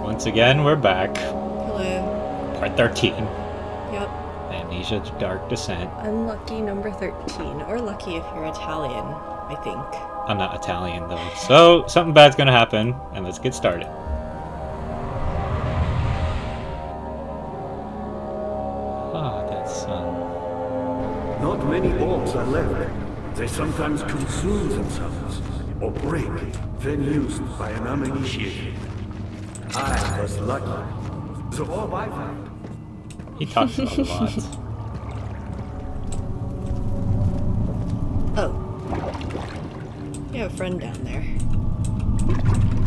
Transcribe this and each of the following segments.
Once again, we're back. Hello. Part 13. Yep. Amnesia Dark Descent. Unlucky number 13. Or lucky if you're Italian, I think. I'm not Italian, though. So, something bad's gonna happen, and let's get started. Ah, that sun. Not many orbs are left. They sometimes consume themselves, or break, then used by an uninitiated. I was lucky. The orb I found. He talks a lot. Oh. You have a friend down there.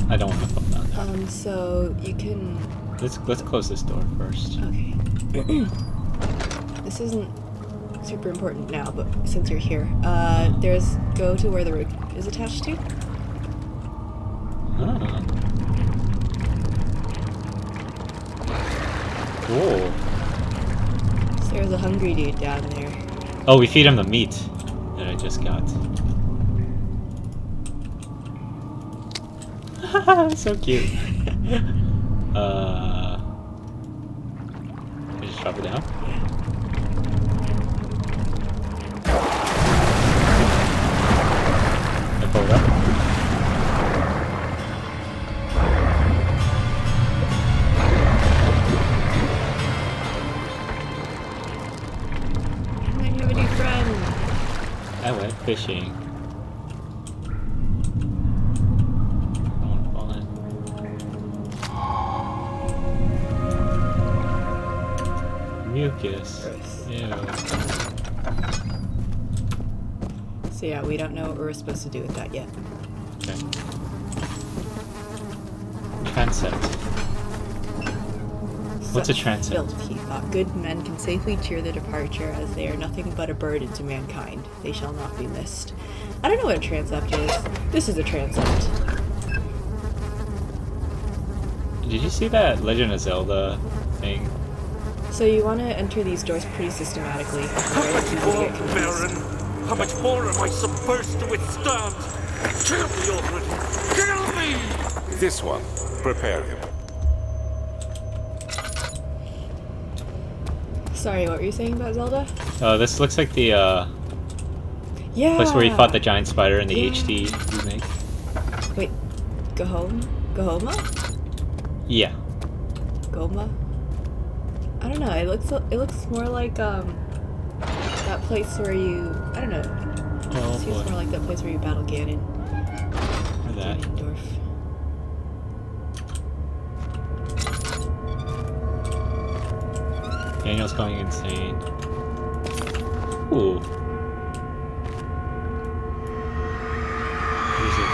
I don't want to fall down there. So you can... Let's close this door first. Okay. This isn't super important now, but since you're here, go to where the road is attached to. Ah. Cool. So there's a hungry dude down there. Oh, we feed him the meat that I just got. So cute. I just drop it down? I pull it up. I have a new friend. I went fishing. Mucus. Ew. So yeah, we don't know what we're supposed to do with that yet. Okay. Transept. What's a transept? Built, he thought. Good men can safely cheer their departure, as they are nothing but a burden to mankind. They shall not be missed. I don't know what a transept is. This is a transept. Did you see that Legend of Zelda thing? So you want to enter these doors pretty systematically. How much more, Baron? How much more am I supposed to withstand? Kill me already! Kill me! This one. Prepare him. Sorry, what were you saying about Zelda? Oh, this looks like the Yeah. place where he fought the giant spider in the HD remake. Wait, Gahoma? Yeah. Goma? I don't know. It looks more like that place where you I don't know. Oh, It seems boy. more like that place where you battle Ganon. Or that. Ganondorf. Daniel's going insane. Ooh. What is it?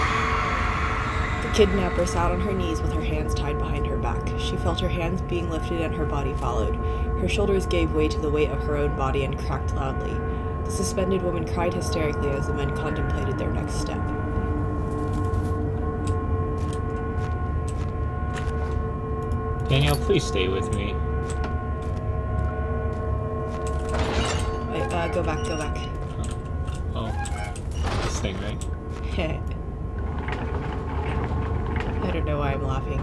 The kidnapper sat on her knees with her hands tied behind her back. She felt her hands being lifted and her body followed. Her shoulders gave way to the weight of her own body and cracked loudly. The suspended woman cried hysterically as the men contemplated their next step. Daniel, please stay with me. Wait, go back. Oh. This thing, right? I don't know why I'm laughing.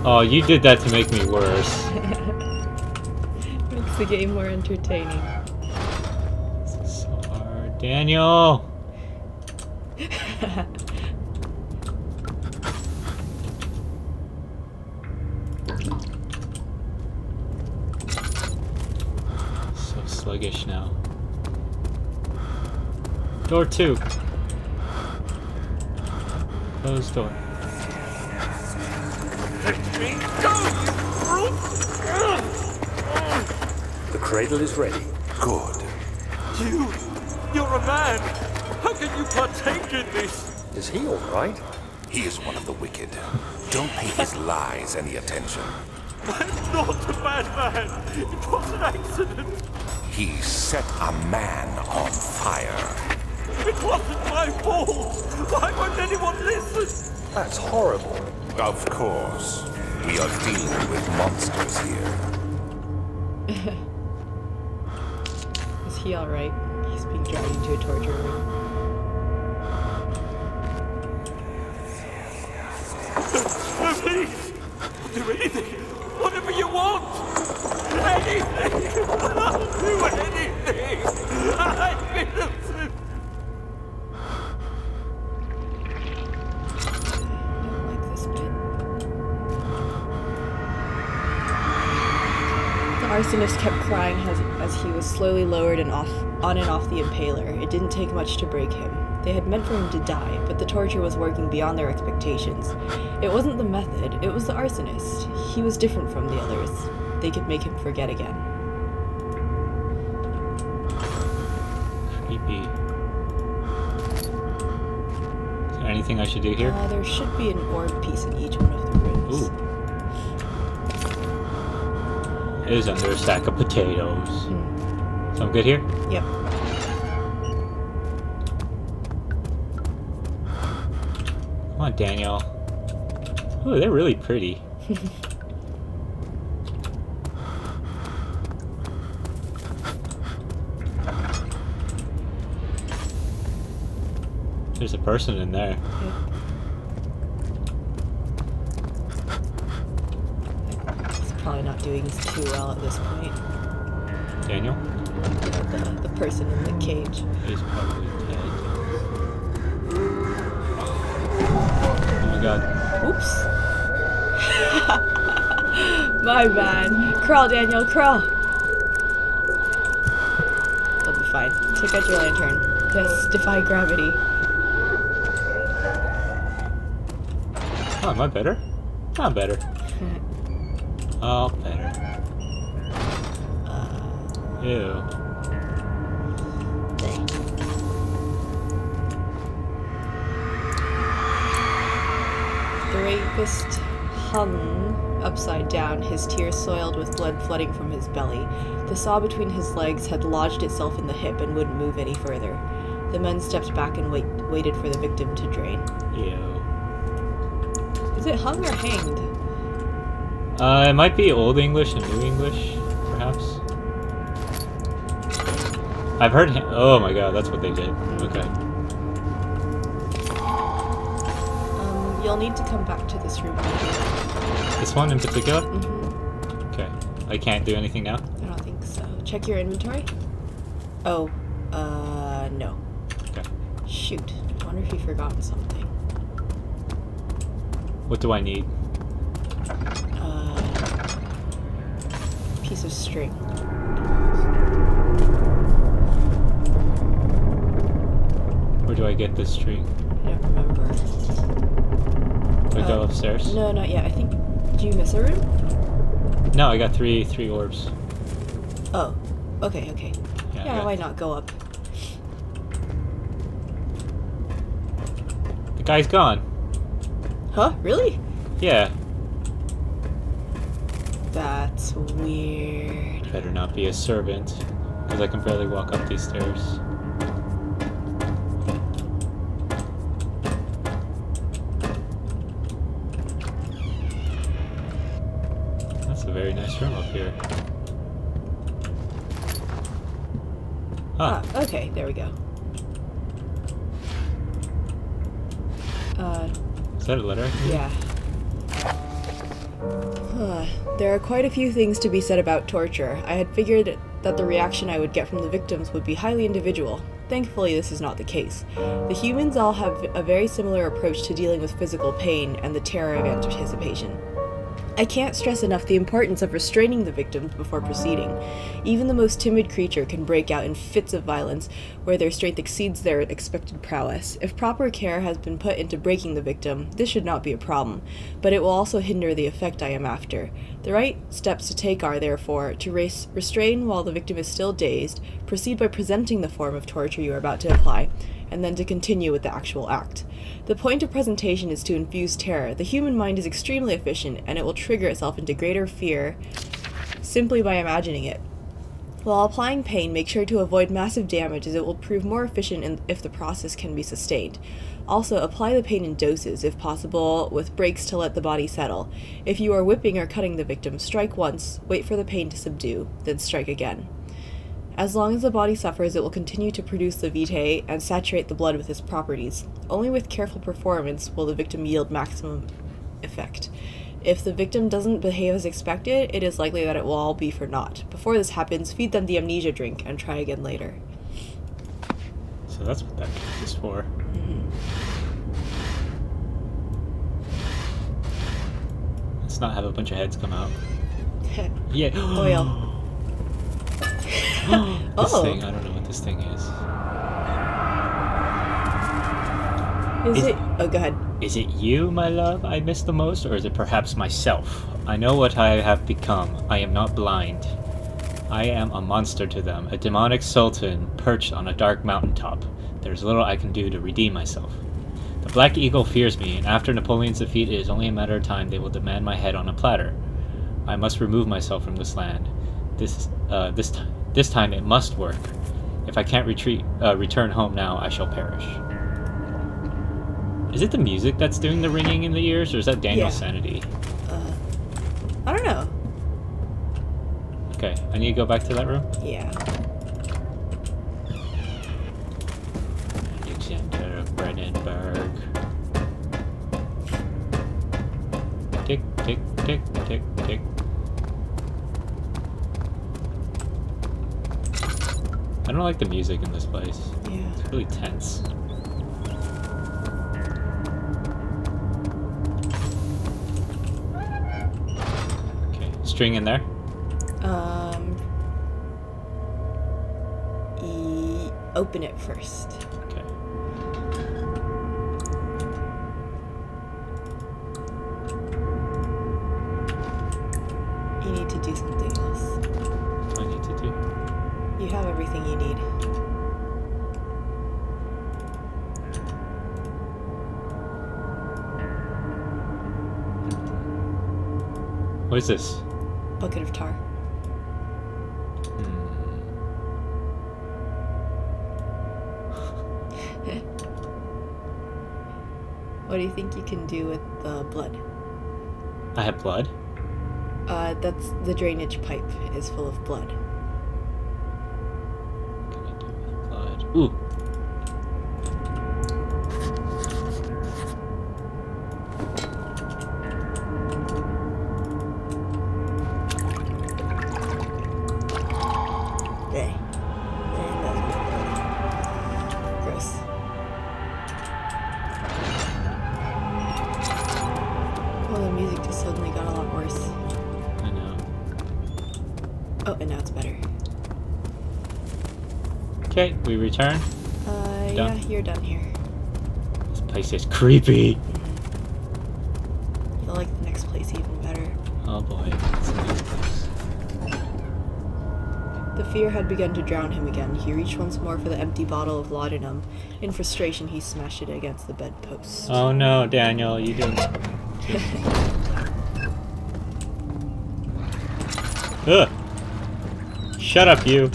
Oh, you did that to make me worse. Makes the game more entertaining. This is so hard. Daniel! So sluggish now. Door 2. Closed door. Let me go, you brute! The cradle is ready. Good. You're a man! How can you partake in this? Is he all right? He is one of the wicked. Don't pay his lies any attention. I'm not a bad man! It was an accident! He set a man on fire. It wasn't my fault! Why won't anyone listen? That's horrible. Of course. We are dealing with monsters here. Is he alright? He's being dragged into a torture room. Please! Do anything! Whatever you want! Anything! I'll do anything! I'm innocent! I don't like this bit. The arsonist kept crying as he was slowly lowered and on and off the impaler. It didn't take much to break him. They had meant for him to die, but the torture was working beyond their expectations. It wasn't the method, it was the arsonist. He was different from the others. They could make him forget again. Creepy. Is there anything I should do here? There should be an orb piece in each one of the rooms. Ooh. It is under a sack of potatoes. So I'm good here? Yep. Come on, Daniel. Ooh, they're really pretty. There's a person in there. He's probably not doing too well at this point. Daniel? The person in the cage. He's probably dead. Oh my god. Oops. My bad. Crawl, Daniel, crawl. They'll be fine. Take out your lantern. Just defy gravity. Oh, am I better? I'm better. Oh, better. Ew. The rapist hung upside down, his tears soiled with blood flooding from his belly. The saw between his legs had lodged itself in the hip and wouldn't move any further. The men stepped back and waited for the victim to drain. Ew. Is it hung or hanged? It might be Old English and New English, perhaps. I've heard oh my god, that's what they did. Okay. You'll need to come back to this room. This one in particular? Mm-hmm. Okay. I can't do anything now? I don't think so. Check your inventory. Oh, no. Okay. Shoot. I wonder if you've forgotten something. What do I need? Piece of string. Where do I get this string? I don't remember. Do I go upstairs? No, not yet. I think... Do you miss a room? No, I got three orbs. Oh. Okay, okay. Yeah, why not go up? The guy's gone. Huh? Really? Yeah. That's weird. Better not be a servant, because I can barely walk up these stairs. That's a very nice room up here. Huh. Ah, okay, there we go. Is that a letter? Yeah. There are quite a few things to be said about torture. I had figured that the reaction I would get from the victims would be highly individual. Thankfully, this is not the case. The humans all have a very similar approach to dealing with physical pain and the terror of anticipation. I can't stress enough the importance of restraining the victims before proceeding. Even the most timid creature can break out in fits of violence where their strength exceeds their expected prowess. If proper care has been put into breaking the victim, this should not be a problem, but it will also hinder the effect I am after. The right steps to take are, therefore, to restrain while the victim is still dazed, proceed by presenting the form of torture you are about to apply, and then to continue with the actual act. The point of presentation is to infuse terror. The human mind is extremely efficient, and it will trigger itself into greater fear simply by imagining it. While applying pain, make sure to avoid massive damage as it will prove more efficient if the process can be sustained. Also, apply the pain in doses, if possible, with breaks to let the body settle. If you are whipping or cutting the victim, strike once, wait for the pain to subdue, then strike again. As long as the body suffers, it will continue to produce the vitae and saturate the blood with its properties. Only with careful performance will the victim yield maximum effect. If the victim doesn't behave as expected, it is likely that it will all be for naught. Before this happens, feed them the amnesia drink and try again later. So that's what that is for. Let's not have a bunch of heads come out. Yeah. Oil. This thing, I don't know what this thing is. Oh, go ahead. Is it you, my love, I miss the most, or is it perhaps myself? I know what I have become. I am not blind. I am a monster to them, a demonic sultan perched on a dark mountaintop. There's little I can do to redeem myself. The Black Eagle fears me, and after Napoleon's defeat, it is only a matter of time they will demand my head on a platter. I must remove myself from this land. This time it must work. If I can't return home now, I shall perish. Is it the music that's doing the ringing in the ears, or is that Daniel's sanity? I don't know. Okay, I need to go back to that room? Yeah. Alexander of Brandenburg. Tick, tick, tick, tick, tick. I don't like the music in this place. Yeah. It's really tense. Okay, string in there. Open it first. Okay. You need to do something else. What do I need to do? You have everything you need. What is this? Bucket of tar. What do you think you can do with the blood? I have blood? That's the drainage pipe is full of blood. What can I do with blood? Ooh! Gross. Oh, the music just suddenly got a lot worse. I know. Oh, and now it's better. Okay, we return. Yeah, you're done here. This place is creepy. You'll like the next place even better. Oh boy, it's a nice place. The fear had begun to drown him again. He reached once more for the empty bottle of laudanum. In frustration, he smashed it against the bedpost. Oh no, Daniel, you didn't. Ugh! Shut up, you!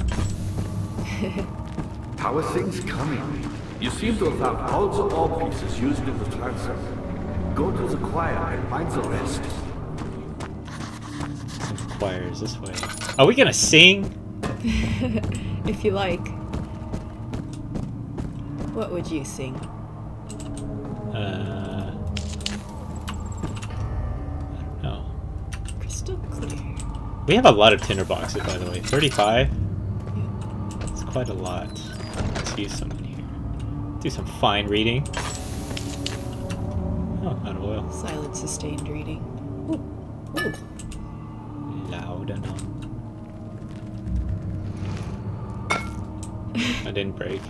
How are things coming? You seem to have found all the ore pieces used in the transept. Go to the choir and find the rest. The choir is this way. Are we gonna sing? If you like. What would you sing? I don't know. Crystal clear. We have a lot of tinderboxes, by the way. 35? That's quite a lot. Let's use some in here. Do some fine reading. Oh, out of oil. Silent, sustained reading. Ooh. Ooh. Loud enough. I didn't break.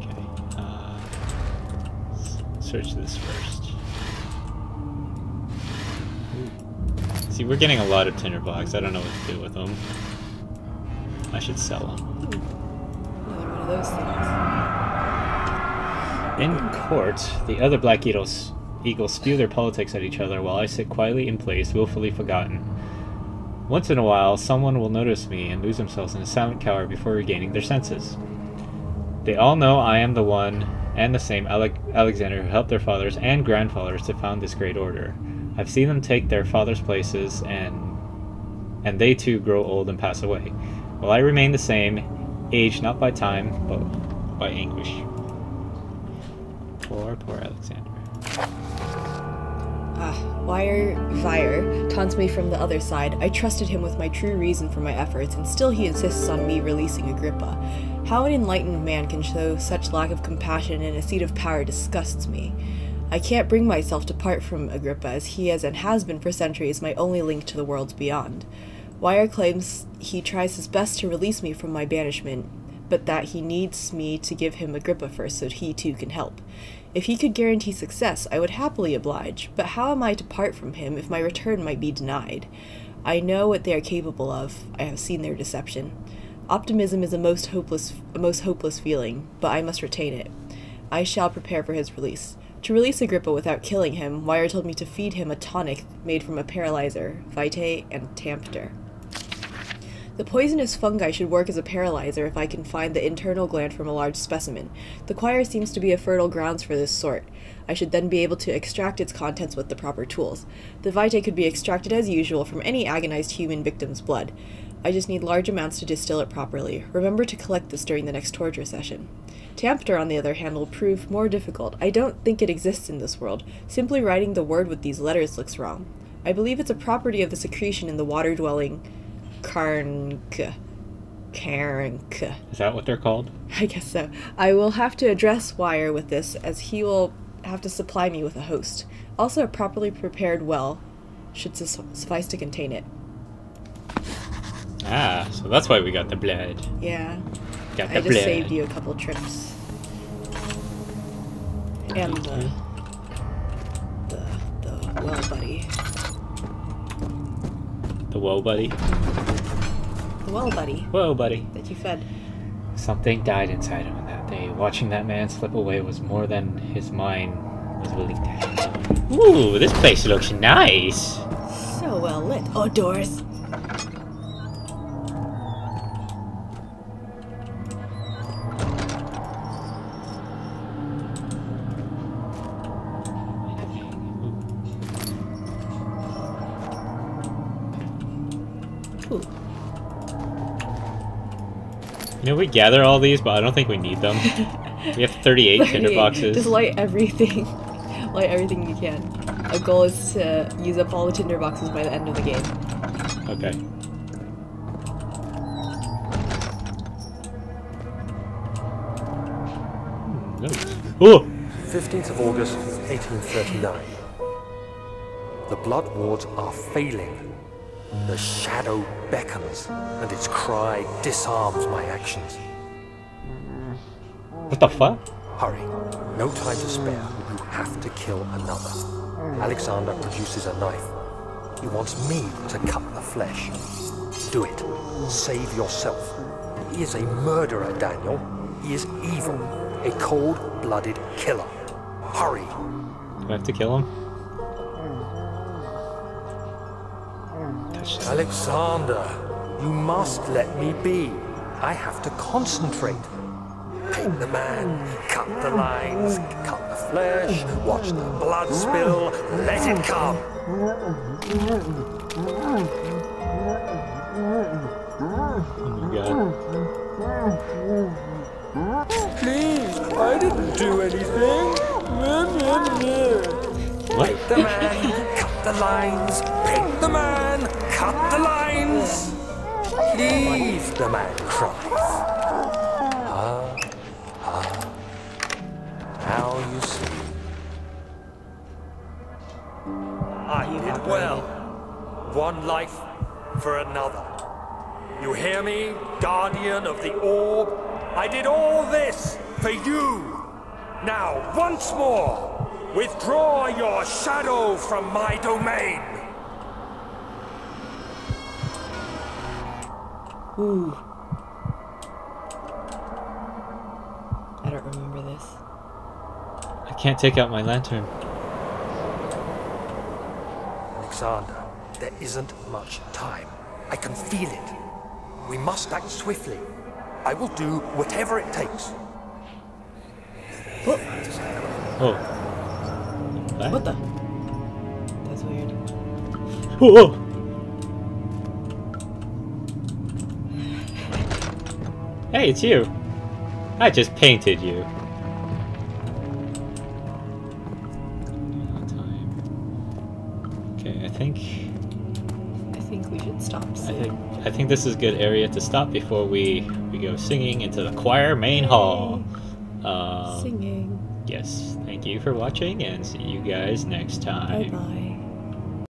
Okay. Search this first. Ooh. See, we're getting a lot of tinderbox. I don't know what to do with them. I should sell them. Another one of those things. In court, the other Black Eagles eagles spew their politics at each other while I sit quietly in place, willfully forgotten. Once in a while, someone will notice me and lose themselves in a silent cower before regaining their senses. They all know I am the one and the same Alexander who helped their fathers and grandfathers to found this great order. I've seen them take their fathers' places, and they too grow old and pass away, while I remain the same, aged not by time, but by anguish. Poor Alexander. Vire taunts me from the other side. I trusted him with my true reason for my efforts, and still he insists on me releasing Agrippa. How an enlightened man can show such lack of compassion in a seat of power disgusts me. I can't bring myself to part from Agrippa, as he is and has been for centuries my only link to the worlds beyond. Wire claims he tries his best to release me from my banishment, but that he needs me to give him Agrippa first so he too can help. If he could guarantee success, I would happily oblige, but how am I to part from him if my return might be denied? I know what they are capable of. I have seen their deception. Optimism is a most hopeless feeling, but I must retain it. I shall prepare for his release. To release Agrippa without killing him, Wire told me to feed him a tonic made from a paralyzer, vitae and Tampter. The poisonous fungi should work as a paralyzer if I can find the internal gland from a large specimen. The choir seems to be a fertile grounds for this sort. I should then be able to extract its contents with the proper tools. The vitae could be extracted as usual from any agonized human victim's blood. I just need large amounts to distill it properly. Remember to collect this during the next torture session. Tampter, on the other hand, will prove more difficult. I don't think it exists in this world. Simply writing the word with these letters looks wrong. I believe it's a property of the secretion in the water-dwelling Carnk. Is that what they're called? I guess so. I will have to address Wire with this, as he will have to supply me with a host. Also, a properly prepared well should suffice to contain it. Ah, so that's why we got the blood. Yeah. Got the I just blood. saved you a couple trips. And the well buddy. The woe buddy? The well buddy. Whoa, buddy. That you fed. Something died inside him that day. Watching that man slip away was more than his mind was willing to handle. Ooh, this place looks nice. So well lit. Oh, doors. Ooh. You know, we gather all these, but I don't think we need them. We have 38 tinder boxes. Just light everything. Light everything you can. Our goal is to use up all the tinder boxes by the end of the game. Okay. Oh! 15th of August, 1839. The blood wards are failing. The shadow beckons, and its cry disarms my actions. What the fuck? Hurry. No time to spare. You have to kill another. Alexander produces a knife. He wants me to cut the flesh. Do it. Save yourself. He is a murderer, Daniel. He is evil. A cold-blooded killer. Hurry. Do I have to kill him? Alexander, you must let me be. I have to concentrate. Paint the man, cut the lines, cut the flesh, watch the blood spill, let it come. Oh my god. Please, I didn't do anything. What? Paint the man, cut the lines, paint the man, cut the lines. Please, the man cries. Now you see. I did well. One life for another. You hear me, guardian of the orb? I did all this for you. Now, once more, withdraw your shadow from my domain. Ooh. I don't remember this. I can't take out my lantern. Alexander, there isn't much time. I can feel it. We must act swiftly. I will do whatever it takes. Oh. What the? That's weird. Whoa! Hey, it's you. I just painted you. Okay, I think we should stop soon. I think this is a good area to stop before we go singing into the choir main hall. Singing. Yes, thank you for watching and see you guys next time. Bye bye.